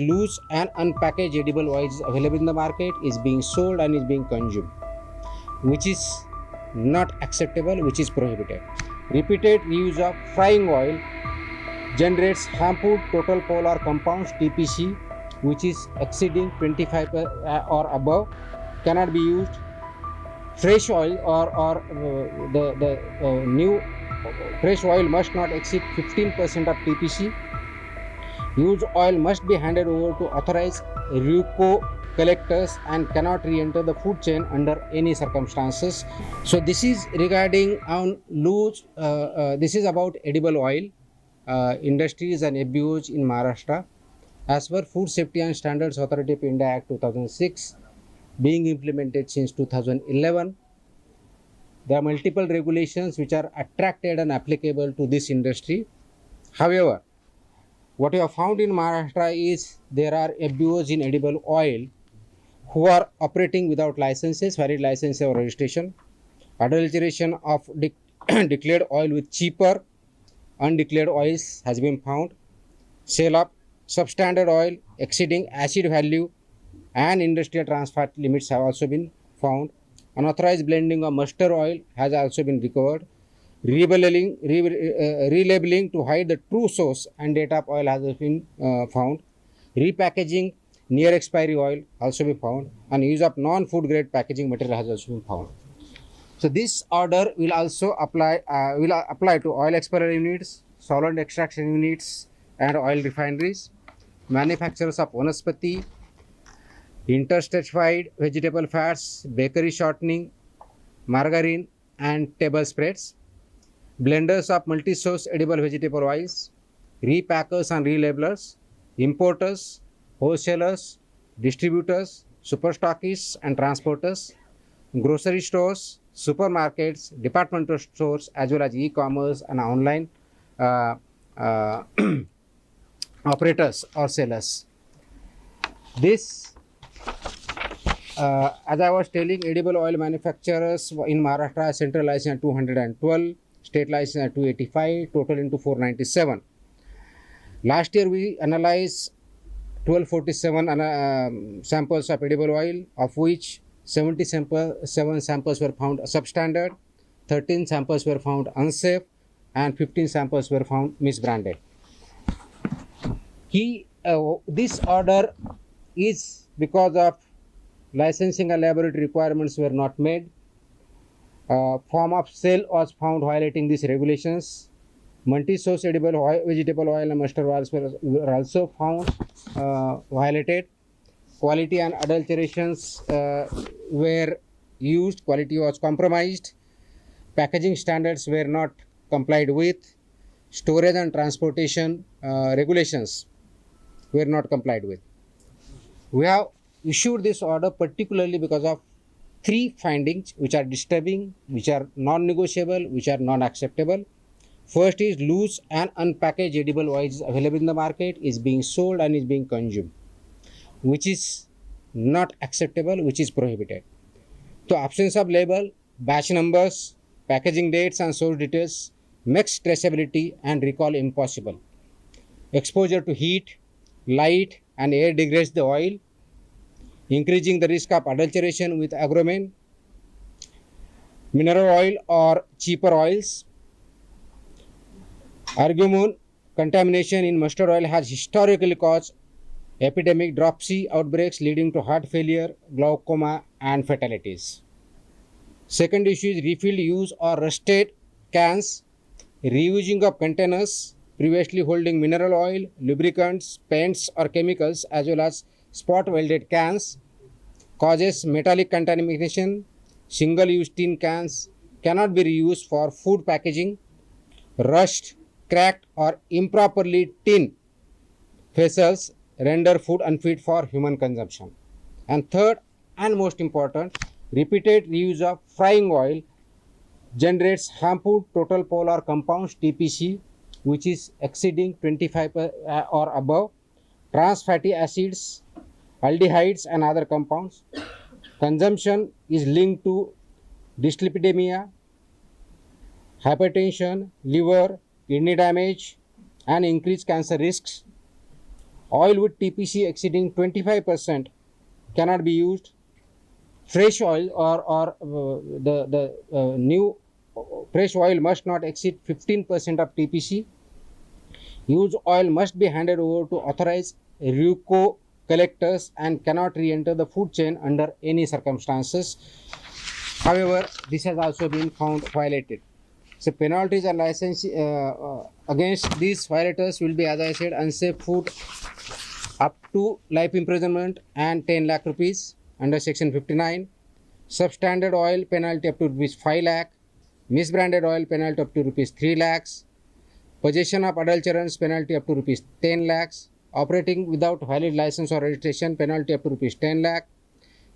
Loose and unpackaged edible oil is available in the market, is being sold and is being consumed, which is not acceptable, which is prohibited. Repeated use of frying oil generates harmful total polar compounds TPC, which is exceeding 25 or above, cannot be used. Fresh oil or the new fresh oil must not exceed 15% of TPC. Used oil must be handed over to authorized RUCO collectors and cannot re-enter the food chain under any circumstances. So this is regarding on loose. This is about edible oil industries and abuse in Maharashtra. As per Food Safety and Standards Authority of India Act 2006, being implemented since 2011, there are multiple regulations which are attracted and applicable to this industry. However, what we have found in Maharashtra is there are abusers in edible oil who are operating without licenses, valid license or registration, adulteration of declared oil with cheaper undeclared oils has been found, sale of substandard oil exceeding acid value and industrial trans fat limits have also been found. Unauthorized blending of mustard oil has also been recovered. Relabeling to hide the true source and date of oil has been found. Repackaging near expiry oil also been found, and use of non-food grade packaging material has also been found. So this order will also apply to oil expeller units, solvent extraction units, and oil refineries, manufacturers of vanaspati, interstratified vegetable fats, bakery shortening, margarine, and table spreads, blenders of multi-source edible vegetable oils, repackers and relabelers, importers, wholesalers, distributors, super stockists and transporters, grocery stores, supermarkets, departmental stores, as well as e-commerce and online operators or sellers. This, as I was telling, edible oil manufacturers in Maharashtra, central license at 212, state license at 285, total into 497. Last year we analyzed 1247 samples of edible oil, of which 77 samples were found substandard, 13 samples were found unsafe, and 15 samples were found misbranded. This order is because of licensing and laboratory requirements were not made. Form of sale was found violating these regulations. Multi-source edible oil, vegetable oil and mustard oils were also found violated. Quality and adulterations were used. Quality was compromised. Packaging standards were not complied with. Storage and transportation regulations were not complied with. We have issued this order particularly because of three findings which are disturbing, which are non-negotiable, which are non-acceptable. First is loose and unpackaged edible oils available in the market, is being sold and is being consumed, which is not acceptable, which is prohibited. So absence of label, batch numbers, packaging dates and source details makes traceability and recall impossible. Exposure to heat, light and air degrades the oil, increasing the risk of adulteration with agromane, mineral oil or cheaper oils. Argument contamination in mustard oil has historically caused epidemic dropsy outbreaks leading to heart failure, glaucoma and fatalities. Second issue is refilled use or rusted cans, reusing of containers previously holding mineral oil, lubricants, paints or chemicals as well as spot welded cans causes metallic contamination. Single use tin cans cannot be reused for food packaging. Rust, cracked or improperly tin vessels render food unfit for human consumption. And third and most important, repeated reuse of frying oil generates harmful total polar compounds TPC, which is exceeding 25 or above, trans fatty acids, aldehydes and other compounds. Consumption is linked to dyslipidemia, hypertension, liver, kidney damage and increased cancer risks. Oil with TPC exceeding 25% cannot be used. Fresh oil or the new fresh oil must not exceed 15% of TPC. Used oil must be handed over to authorized RUCO collectors and cannot re-enter the food chain under any circumstances. However, this has also been found violated. So penalties and license against these violators will be, as I said, unsafe food up to life imprisonment and 10 lakh rupees under section 59. Substandard oil penalty up to rupees 5 lakh. Misbranded oil penalty up to rupees 3 lakhs. Possession of adulterants penalty up to rupees 10 lakhs. Operating without valid license or registration penalty up to rupees 10 lakh.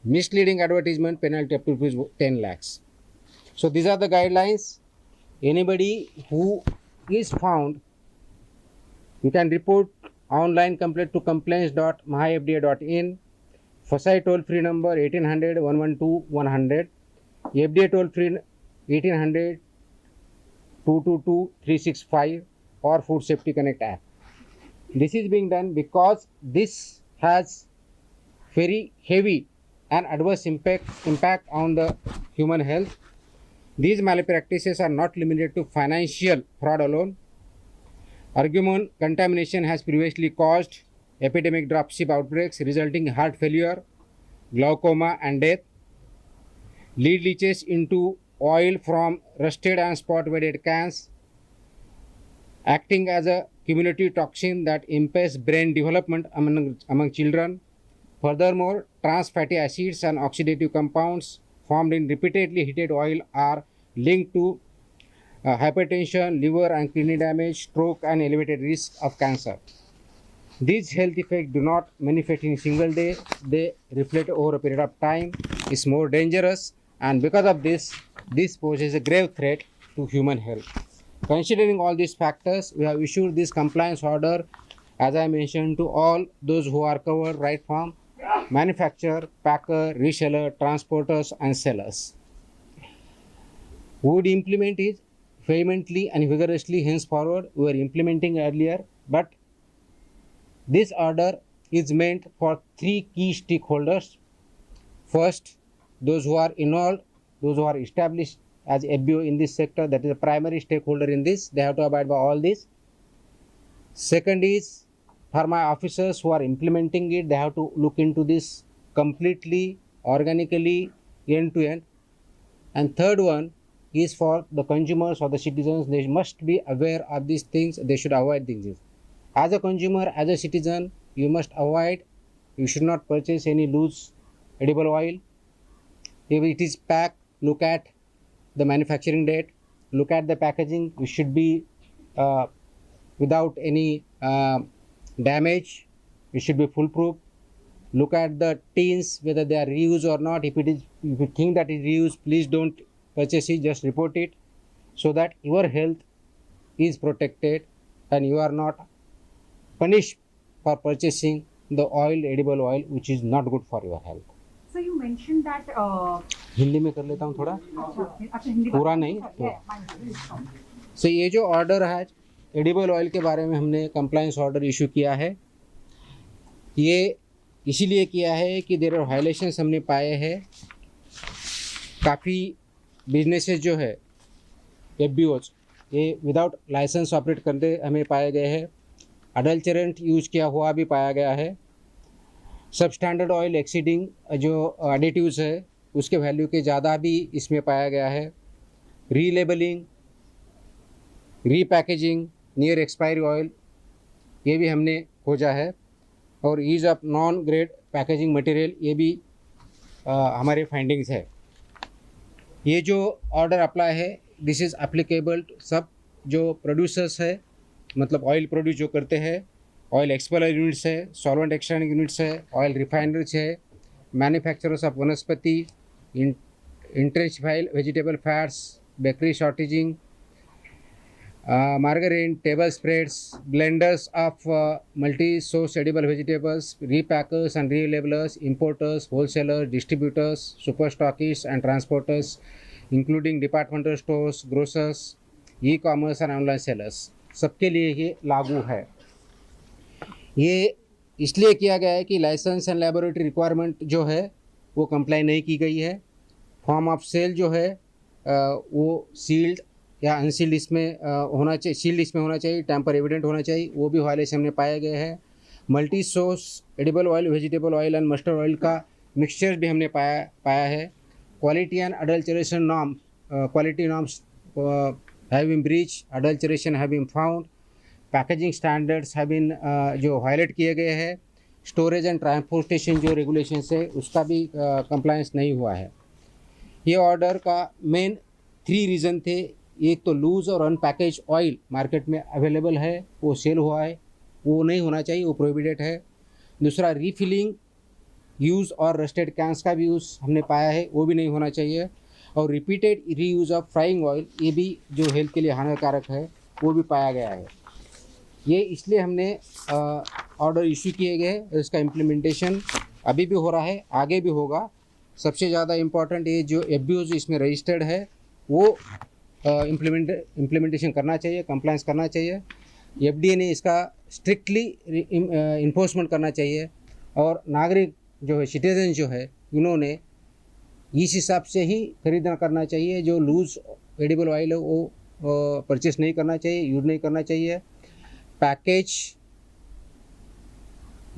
Misleading advertisement penalty up to rupees 10 lakhs. So these are the guidelines. Anybody who is found, you can report online complaint to complaints.myfda.in. FSI toll free number 1800 112 100. FDA toll free 1800 222 365 or Food Safety Connect app. This is being done because this has very heavy and adverse impact on the human health. These malpractices are not limited to financial fraud alone. Argument contamination has previously caused epidemic dropship outbreaks resulting in heart failure, glaucoma and death. Lead leaches into oil from rusted and spot wedded cans, acting as a cumulative toxin that impairs brain development among children. Furthermore, trans fatty acids and oxidative compounds formed in repeatedly heated oil are linked to hypertension, liver and kidney damage, stroke and elevated risk of cancer. These health effects do not manifest in a single day, they reflect over a period of time, is more dangerous, and because of this poses a grave threat to human health. Considering all these factors, we have issued this compliance order, as I mentioned, to all those who are covered right from manufacturer, packer, reseller, transporters and sellers. We would implement it vehemently and vigorously henceforward. We were implementing earlier, but this order is meant for three key stakeholders. First, those who are involved, those who are established as FBO in this sector, that is a primary stakeholder in this, they have to abide by all this. Second is for my officers who are implementing it, they have to look into this completely, organically, end to end. And third one is for the consumers or the citizens, they must be aware of these things, they should avoid these things. As a consumer, as a citizen, you must avoid, you should not purchase any loose edible oil. If it is packed, look at the manufacturing date, look at the packaging, it should be without any damage, it should be foolproof. Look at the tins, whether they are reused or not. If you think that it is reused, please don't purchase it, just report it, so that your health is protected and you are not punished for purchasing the oil, edible oil, which is not good for your health. So you mentioned that Hindi में कर लेता हूँ थोड़ा, अच्छा हिंदी पूरा नहीं तो। So ये जो ऑर्डर है एडिबल ऑयल के बारे में हमने कंप्लायंस ऑर्डर इशू किया है, ये इसीलिए किया है कि देयर आर वायलेशंस हमने पाए हैं। काफ़ी बिजनेसेस जो है FBOs ये विदाउट लाइसेंस ऑपरेट करते हमें पाए गए हैं। अडल्टरेंट यूज़ किया हुआ भी पाया गया है। सब स्टैंडर्ड ऑयल एक्सीडिंग जो एडिटिव्स है उसके वैल्यू के ज़्यादा भी इसमें पाया गया है। रीलेबलिंग, रीपैकेजिंग, नियर एक्सपायरी ऑयल ये भी हमने खोजा है, और use of non grade packaging material ये भी हमारे फाइंडिंग्स है। ये जो ऑर्डर अप्लाई है दिस इज़ एप्लीकेबल सब जो प्रोड्यूसर्स है, मतलब ऑयल प्रोड्यूस जो करते हैं, ऑयल एक्सपेलर यूनिट्स है, सॉल्वेंट एक्सट्रैक्शन यूनिट्स है, ऑयल रिफाइनरीज है, manufacturers of vanaspati, intensified vegetable fats, bakery shortening, margarine, table spreads, blenders of multi-source edible vegetables, repackers and relabelers, importers, wholesalers, distributors, super stockists and transporters, including departmental stores, grocers, e-commerce and online sellers, सबके लिए ये लागू है। ये इसलिए किया गया है कि लाइसेंस एंड लेबोरेटरी रिक्वायरमेंट जो है वो कंप्लाई नहीं की गई है। फॉर्म ऑफ सेल जो है वो सील्ड या अनसील्ड इसमें होना चाहिए, सील्ड इसमें होना चाहिए, टैम्पर एविडेंट होना चाहिए, वो भी वायलेशन में पाया गया है। Multi source edible oil, vegetable oil and mustard oil का मिक्सचर भी हमने पाया है। Quality and adulteration norm, quality norms have been breach, adulteration have been found, packaging standards have been जो वायलेट किए गए हैं। स्टोरेज एंड ट्रांसपोर्टेशन जो रेगुलेशंस है उसका भी कंप्लायंस नहीं हुआ है। ये ऑर्डर का मेन 3 रीज़न थे। एक तो लूज़ और अनपैकेज ऑयल मार्केट में अवेलेबल है, वो सेल हुआ है, वो नहीं होना चाहिए, वो प्रोहिबिटेड है। दूसरा रीफिलिंग यूज़ और रस्टेड कैंस का भी यूज़ हमने पाया है, वो भी नहीं होना चाहिए। और repeated reuse of frying oil, ये भी जो हेल्थ के लिए हानिकारक है, वो भी पाया गया है। ये इसलिए हमने ऑर्डर इशू किए गए। इसका इम्प्लीमेंटेशन अभी भी हो रहा है, आगे भी होगा। सबसे ज़्यादा इम्पॉर्टेंट ये जो एब्यूज़ इसमें रजिस्टर्ड है वो इम्प्लीमेंटेशन करना चाहिए, कंप्लायंस करना चाहिए। FDA ने इसका स्ट्रिक्टली इन्फोर्समेंट करना चाहिए। और नागरिक जो है, सिटीजन जो है, उन्होंने इस हिसाब से ही खरीदना करना चाहिए। जो लूज़ एडिबल ऑयल है वो परचेस नहीं करना चाहिए, यूज़ नहीं करना चाहिए। पैकेज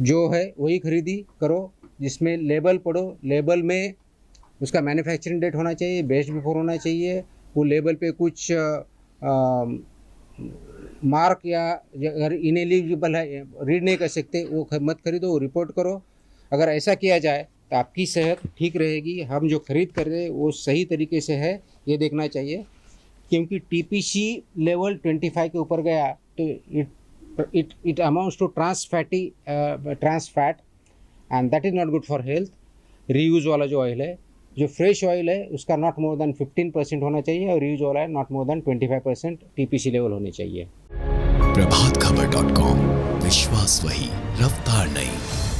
जो है वही खरीदी करो जिसमें लेबल पढ़ो, लेबल में उसका मैन्युफैक्चरिंग डेट होना चाहिए, बेस्ट बिफोर होना चाहिए। वो लेबल पे कुछ मार्क या अगर इनएलिजिबल है, रीड नहीं कर सकते, वो मत खरीदो, वो रिपोर्ट करो। अगर ऐसा किया जाए तो आपकी सेहत ठीक रहेगी। हम जो खरीद कर रहे हैं वो सही तरीके से है, ये देखना चाहिए। क्योंकि TPC लेवल 25 के ऊपर गया तो it amounts to trans fat and that is not good for health। Reuse वाला जो ऑयल है, जो फ्रेश ऑयल है उसका नॉट मोर देन 15% होना चाहिए और रीयूज़ वाला है not more than 25% TPC level होने चाहिए। प्रभात खबर.com, विश्वास वही, रफ्तार नहीं।